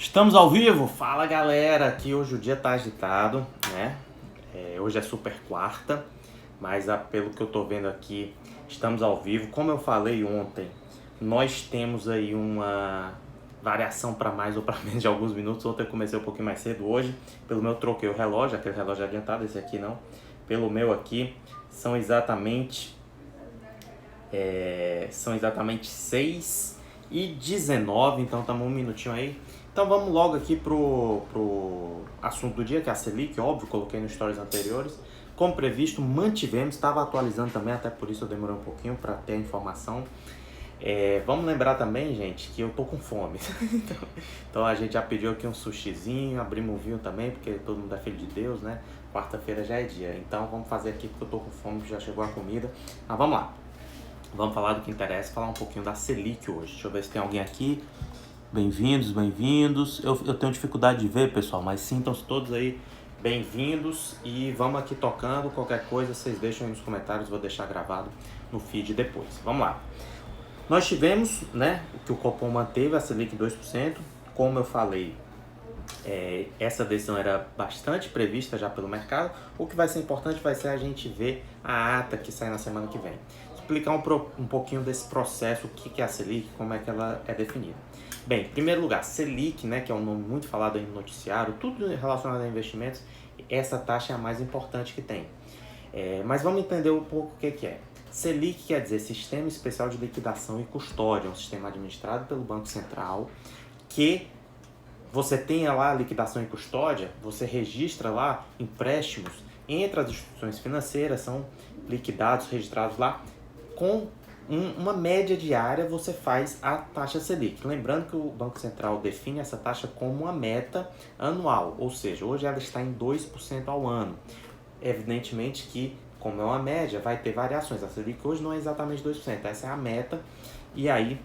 Estamos ao vivo? Fala galera, aqui hoje o dia tá agitado, né? Hoje é super quarta, mas pelo que eu tô vendo aqui, estamos ao vivo. Como eu falei ontem, nós temos aí uma variação para mais ou para menos de alguns minutos. Ontem eu comecei um pouquinho mais cedo, hoje pelo meu troquei o relógio, aquele relógio adiantado, esse aqui não. Pelo meu aqui, são exatamente 6h19, então estamos um minutinho aí. Então vamos logo aqui pro assunto do dia, que é a Selic, óbvio, coloquei nos stories anteriores. Como previsto, mantivemos, estava atualizando também, até por isso eu demorei um pouquinho para ter a informação. Vamos lembrar também, gente, que eu tô com fome. Então a gente já pediu aqui um sushizinho, abrimos um vinho também, porque todo mundo é filho de Deus, né? Quarta-feira já é dia. Então vamos fazer aqui porque eu tô com fome, já chegou a comida. Mas vamos lá. Vamos falar do que interessa, falar um pouquinho da Selic hoje. Deixa eu ver se tem alguém aqui. Bem-vindos, bem-vindos. Eu tenho dificuldade de ver, pessoal, mas sintam-se todos aí bem-vindos e vamos aqui tocando. Qualquer coisa vocês deixam aí nos comentários, vou deixar gravado no feed depois. Vamos lá. Nós tivemos, né, que o Copom manteve a Selic 2%. Como eu falei, essa decisão era bastante prevista já pelo mercado. O que vai ser importante vai ser a gente ver a ata que sai na semana que vem. Explicar um pouquinho desse processo, o que é a Selic, como é que ela é definida. Bem, em primeiro lugar, Selic, né, que é um nome muito falado aí no noticiário, tudo relacionado a investimentos, essa taxa é a mais importante que tem. Mas vamos entender um pouco o que é. Selic quer dizer Sistema Especial de Liquidação e Custódia, um sistema administrado pelo Banco Central que você tem lá a liquidação e custódia, você registra lá empréstimos entre as instituições financeiras, são liquidados, registrados lá, com uma média diária você faz a taxa Selic. Lembrando que o Banco Central define essa taxa como uma meta anual, ou seja, hoje ela está em 2% ao ano. Evidentemente que, como é uma média, vai ter variações. A Selic hoje não é exatamente 2%, essa é a meta, e aí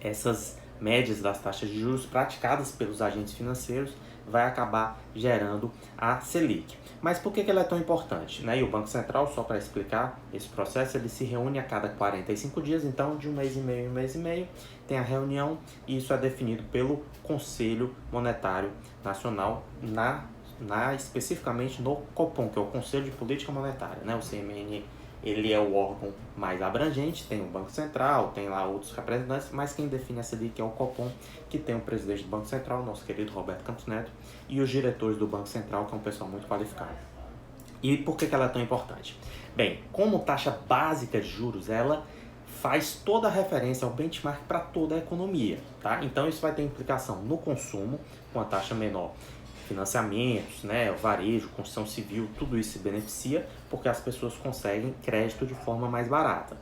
essas médias das taxas de juros praticadas pelos agentes financeiros vai acabar gerando a Selic. Mas por que ela é tão importante? E o Banco Central, só para explicar esse processo, ele se reúne a cada 45 dias, então de um mês e meio, tem a reunião e isso é definido pelo Conselho Monetário Nacional, especificamente no Copom, que é o Conselho de Política Monetária, O CMN, ele é o órgão mais abrangente, tem o Banco Central, tem lá outros representantes, mas quem define a Selic é o Copom, que tem o presidente do Banco Central, nosso querido Roberto Campos Neto, e os diretores do Banco Central, que é um pessoal muito qualificado. E por que ela é tão importante? Bem, como taxa básica de juros, ela faz toda a referência ao benchmark para toda a economia, tá? Então isso vai ter implicação no consumo, com a taxa menor, financiamentos, o varejo, construção civil, tudo isso se beneficia porque as pessoas conseguem crédito de forma mais barata.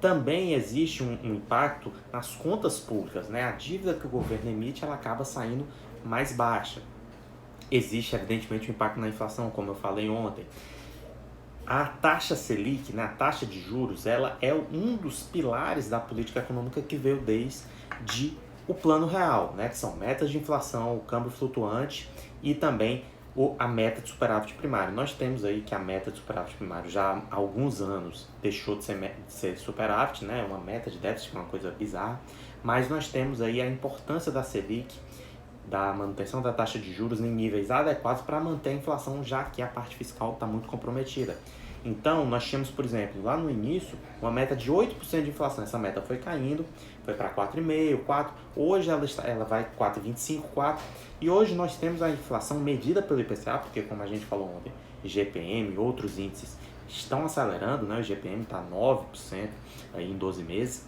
Também existe um impacto nas contas públicas, A dívida que o governo emite, ela acaba saindo mais baixa. Existe, evidentemente, um impacto na inflação, como eu falei ontem. A taxa Selic, a taxa de juros, ela é um dos pilares da política econômica que veio desde o plano real, que são metas de inflação, o câmbio flutuante e também a meta de superávit primário. Nós temos aí que a meta de superávit primário já há alguns anos deixou de ser superávit, uma meta de déficit, que é uma coisa bizarra, mas nós temos aí a importância da Selic, da manutenção da taxa de juros em níveis adequados para manter a inflação, já que a parte fiscal está muito comprometida. Então, nós tínhamos, por exemplo, lá no início, uma meta de 8% de inflação. Essa meta foi caindo, foi para 4,5%, 4%. Hoje ela vai 4,25%, 4%. E hoje nós temos a inflação medida pelo IPCA, porque como a gente falou ontem, IGPM e outros índices estão acelerando, O IGPM está 9% aí em 12 meses.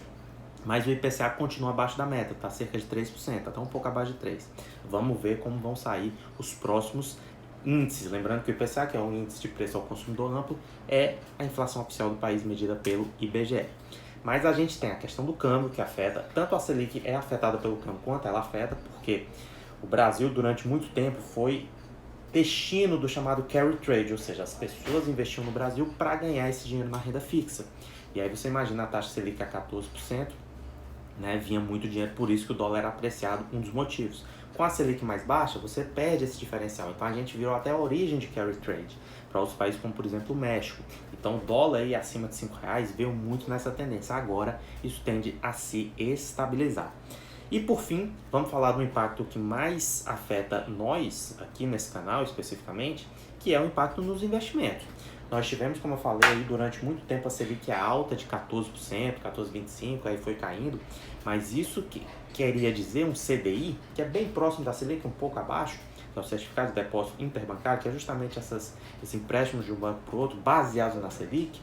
Mas o IPCA continua abaixo da meta, está cerca de 3%, está um pouco abaixo de 3%. Vamos ver como vão sair os próximos índices. Lembrando que o IPCA, que é o índice de preço ao consumidor amplo, é a inflação oficial do país medida pelo IBGE. Mas a gente tem a questão do câmbio, que afeta, tanto a Selic é afetada pelo câmbio quanto ela afeta, porque o Brasil durante muito tempo foi destino do chamado carry trade, ou seja, as pessoas investiam no Brasil para ganhar esse dinheiro na renda fixa. E aí você imagina a taxa Selic a 14%, vinha muito dinheiro, por isso que o dólar era apreciado, um dos motivos. Com a Selic mais baixa, você perde esse diferencial. Então a gente virou até a origem de carry trade para outros países como, por exemplo, o México. Então o dólar aí acima de R$5 veio muito nessa tendência. Agora isso tende a se estabilizar. E por fim, vamos falar do impacto que mais afeta nós, aqui nesse canal especificamente, que é o impacto nos investimentos. Nós tivemos, como eu falei, aí, durante muito tempo a Selic alta de 14%, 14,25%, aí foi caindo, mas isso que queria dizer um CDI, que é bem próximo da Selic, um pouco abaixo, que é o Certificado de Depósito Interbancário, que é justamente esses empréstimos de um banco para o outro, baseados na Selic,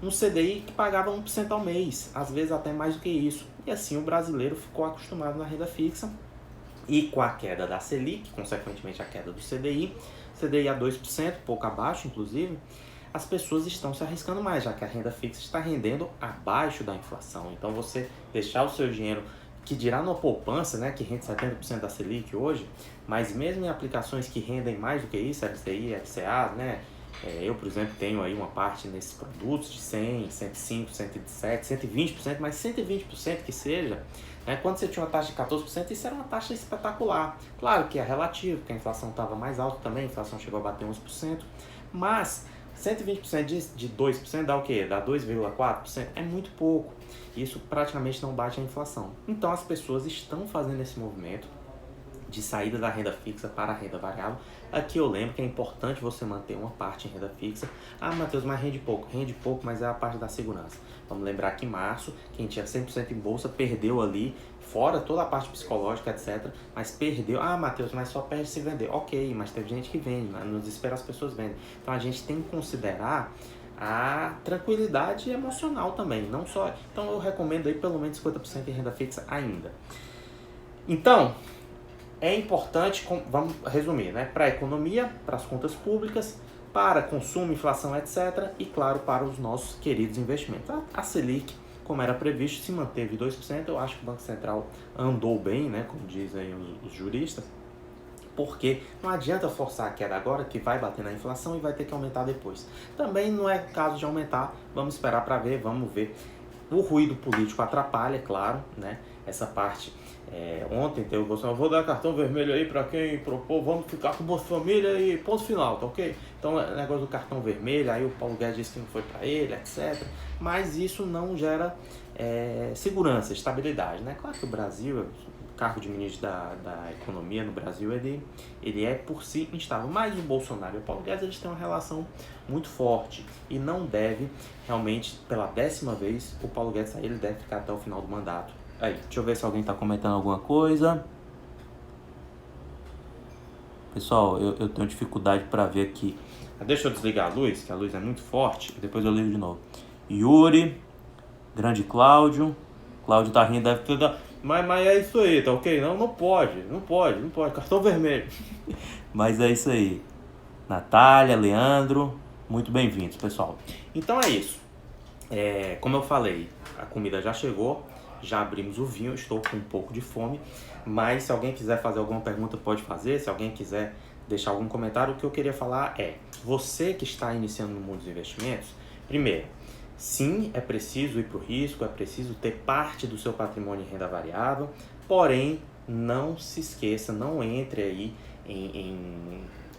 um CDI que pagava 1% ao mês, às vezes até mais do que isso. E assim o brasileiro ficou acostumado na renda fixa, e com a queda da Selic, consequentemente a queda do CDI a 2%, pouco abaixo inclusive, as pessoas estão se arriscando mais, já que a renda fixa está rendendo abaixo da inflação. Então você deixar o seu dinheiro, que dirá numa poupança, né, que rende 70% da Selic hoje, mas mesmo em aplicações que rendem mais do que isso, LCI, LCA, né, eu, por exemplo, tenho aí uma parte nesses produtos de 100, 105, 107, 120%, mas 120% que seja, né? Quando você tinha uma taxa de 14%, isso era uma taxa espetacular. Claro que é relativo, porque a inflação estava mais alta também, a inflação chegou a bater 11%, mas 120% de 2% dá o quê? Dá 2,4%? É muito pouco. Isso praticamente não bate a inflação. Então as pessoas estão fazendo esse movimento de saída da renda fixa para a renda variável. Aqui eu lembro que é importante você manter uma parte em renda fixa. Ah, Matheus, mas rende pouco, mas é a parte da segurança. Vamos lembrar que em março, quem tinha 100% em bolsa perdeu ali, fora toda a parte psicológica, etc. Mas perdeu. Ah, Matheus, mas só perde se vender. Ok, mas teve gente que vende, mas no desespero as pessoas vendem. Então a gente tem que considerar a tranquilidade emocional também, não só. Então eu recomendo aí pelo menos 50% em renda fixa ainda. Então, é importante, vamos resumir, né? Para a economia, para as contas públicas, para consumo, inflação, etc. E, claro, para os nossos queridos investimentos. A Selic, como era previsto, se manteve 2%. Eu acho que o Banco Central andou bem, né? Como dizem os juristas, porque não adianta forçar a queda agora, que vai bater na inflação e vai ter que aumentar depois. Também não é caso de aumentar, vamos esperar para ver, vamos ver. O ruído político atrapalha, claro, né? Essa parte. Ontem teve o Bolsonaro, vou dar cartão vermelho aí para quem propor, vamos ficar com Bolsa Família e ponto final, tá ok? Então, o negócio do cartão vermelho, aí o Paulo Guedes disse que não foi para ele, etc. Mas isso não gera segurança, estabilidade, né? Claro que o Brasil, o cargo de ministro da Economia no Brasil, ele é por si instável. Mas o Bolsonaro e o Paulo Guedes, eles têm uma relação muito forte e não deve, realmente, pela 10ª vez, o Paulo Guedes sair, ele deve ficar até o final do mandato. Aí, deixa eu ver se alguém está comentando alguma coisa. Pessoal, eu tenho dificuldade para ver aqui. Deixa eu desligar a luz, que a luz é muito forte, e depois eu ligo de novo. Yuri, grande Cláudio. Cláudio tá rindo, deve ter... Mas é isso aí, tá ok? Não pode. Cartão vermelho. Mas é isso aí. Natália, Leandro, muito bem-vindos, pessoal. Então é isso. Como eu falei, a comida já chegou. Já abrimos o vinho, estou com um pouco de fome, mas se alguém quiser fazer alguma pergunta pode fazer, se alguém quiser deixar algum comentário, o que eu queria falar é, você que está iniciando no mundo dos investimentos, primeiro, sim, é preciso ir para o risco, é preciso ter parte do seu patrimônio em renda variável, porém, não se esqueça, não entre aí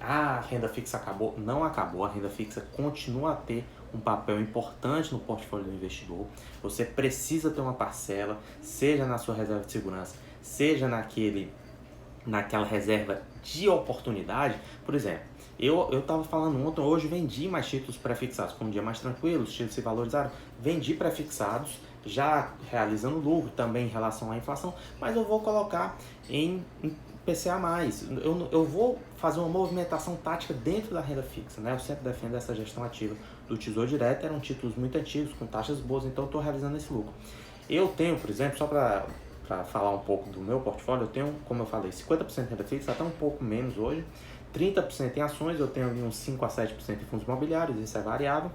a renda fixa acabou. Não acabou, a renda fixa continua a ter um papel importante no portfólio do investidor. Você precisa ter uma parcela, seja na sua reserva de segurança, seja naquela reserva de oportunidade. Por exemplo, eu estava falando ontem, hoje vendi mais títulos pré-fixados, com um dia mais tranquilo, os títulos se valorizaram, vendi pré-fixados, já realizando lucro também em relação à inflação, mas eu vou colocar em PCA+. Eu vou fazer uma movimentação tática dentro da renda fixa, né? Eu sempre defendo essa gestão ativa do Tesouro Direto, eram títulos muito antigos, com taxas boas, então eu estou realizando esse lucro. Eu tenho, por exemplo, só para falar um pouco do meu portfólio, eu tenho, como eu falei, 50% de renda fixa, até um pouco menos hoje, 30% em ações, eu tenho ali uns 5 a 7% em fundos imobiliários, isso é variável.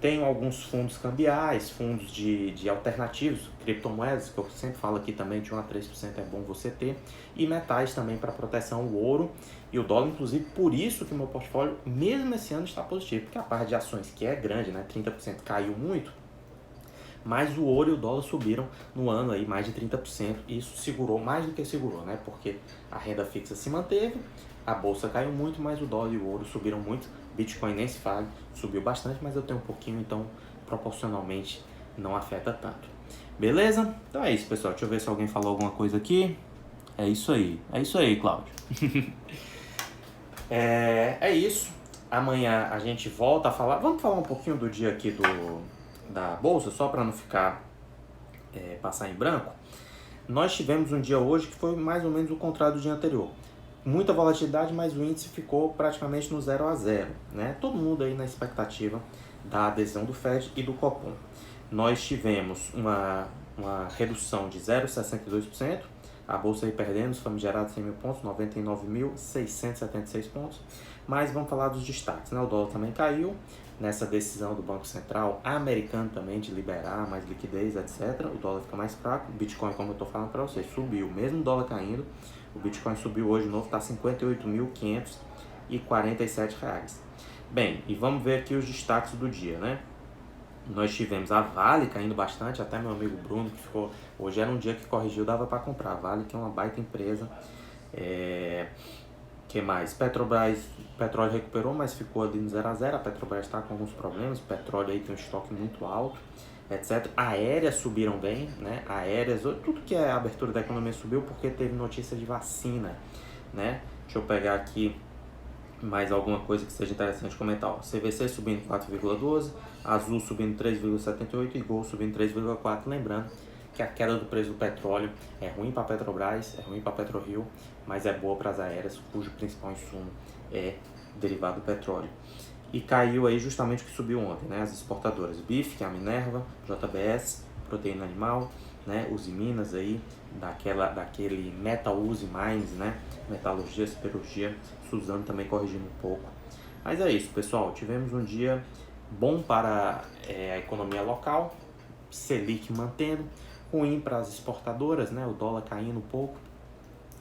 Tenho alguns fundos cambiais, fundos de alternativos, criptomoedas, que eu sempre falo aqui também, de 1 a 3% é bom você ter. E metais também para proteção, o ouro e o dólar, inclusive por isso que o meu portfólio, mesmo esse ano, está positivo. Porque a parte de ações, que é grande, né, 30% caiu muito, mas o ouro e o dólar subiram no ano aí mais de 30%. E isso segurou, mais do que segurou, né, porque a renda fixa se manteve, a bolsa caiu muito, mas o dólar e o ouro subiram muito. Bitcoin nem se fala, subiu bastante, mas eu tenho um pouquinho, então proporcionalmente não afeta tanto. Beleza? Então é isso, pessoal. Deixa eu ver se alguém falou alguma coisa aqui. É isso aí, Cláudio. É isso. Amanhã a gente volta a falar. Vamos falar um pouquinho do dia aqui da Bolsa, só para não ficar passar em branco. Nós tivemos um dia hoje que foi mais ou menos o contrário do dia anterior. Muita volatilidade, mas o índice ficou praticamente no 0 a 0, né? Todo mundo aí na expectativa da adesão do Fed e do Copom. Nós tivemos uma redução de 0,62%, a bolsa aí perdendo os famigerados 100 mil pontos, 99.676 pontos. Mas vamos falar dos destaques, né? O dólar também caiu nessa decisão do Banco Central americano também de liberar mais liquidez, etc. O dólar fica mais fraco, o Bitcoin, como eu estou falando para vocês, subiu, mesmo o dólar caindo, o Bitcoin subiu hoje de novo, está R$ 58.547. Bem, e vamos ver aqui os destaques do dia, né? Nós tivemos a Vale caindo bastante, até meu amigo Bruno, que ficou... Hoje era um dia que corrigiu, dava para comprar. A Vale, que é uma baita empresa. Que mais? Petrobras, petróleo recuperou, mas ficou ali no 0 a 0. A Petrobras está com alguns problemas, o petróleo aí tem um estoque muito alto, etc. Aéreas subiram bem, né? Aéreas, tudo que é a abertura da economia subiu porque teve notícia de vacina, né? Deixa eu pegar aqui mais alguma coisa que seja interessante comentar. Ó, CVC subindo 4,12, Azul subindo 3,78 e Gol subindo 3,4. Lembrando que a queda do preço do petróleo é ruim para a Petrobras, é ruim para a PetroRio, mas é boa para as aéreas, cujo principal insumo é derivado do petróleo. E caiu aí justamente o que subiu ontem, né? As exportadoras BIF, que é a Minerva, JBS, Proteína Animal, né? Usiminas aí, daquele Metal Uzi Mines, né? Metalurgia, Siderurgia, Suzano também corrigindo um pouco. Mas é isso, pessoal. Tivemos um dia bom para a economia local, Selic mantendo, ruim para as exportadoras, né? O dólar caindo um pouco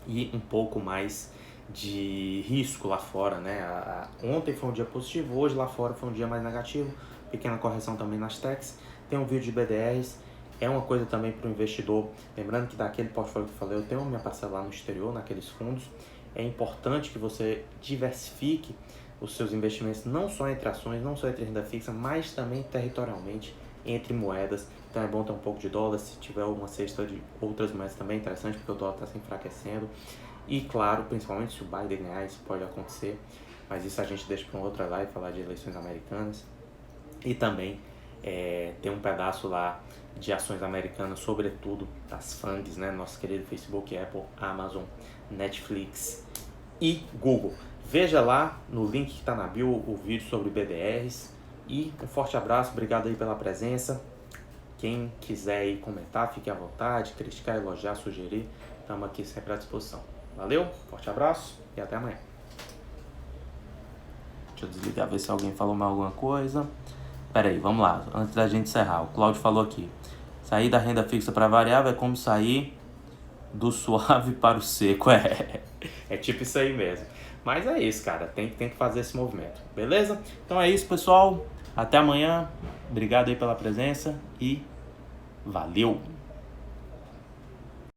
e um pouco mais de risco lá fora, né? Ontem foi um dia positivo, hoje lá fora foi um dia mais negativo, pequena correção também nas techs. Tem um vídeo de BDRs, é uma coisa também para o investidor, lembrando que daquele portfólio que eu falei, eu tenho minha parcela lá no exterior, naqueles fundos. É importante que você diversifique os seus investimentos, não só entre ações, não só entre renda fixa, mas também territorialmente entre moedas. Então é bom ter um pouco de dólar, se tiver uma cesta de outras moedas também é interessante, porque o dólar está se enfraquecendo. E claro, principalmente se o Biden ganhar, isso pode acontecer, mas isso a gente deixa para uma outra live, falar de eleições americanas. E também tem um pedaço lá de ações americanas, sobretudo das FANGs, né? Nosso querido Facebook, Apple, Amazon, Netflix e Google. Veja lá no link que está na bio o vídeo sobre BDRs. E um forte abraço, obrigado aí pela presença. Quem quiser aí comentar, fique à vontade, criticar, elogiar, sugerir, estamos aqui sempre à disposição. Valeu, forte abraço e até amanhã. Deixa eu desligar, ver se alguém falou mais alguma coisa. Pera aí, vamos lá, antes da gente encerrar, o Cláudio falou aqui. Sair da renda fixa para variável é como sair do suave para o seco. É tipo isso aí mesmo. Mas é isso, cara, tem que fazer esse movimento, beleza? Então é isso, pessoal. Até amanhã. Obrigado aí pela presença e valeu!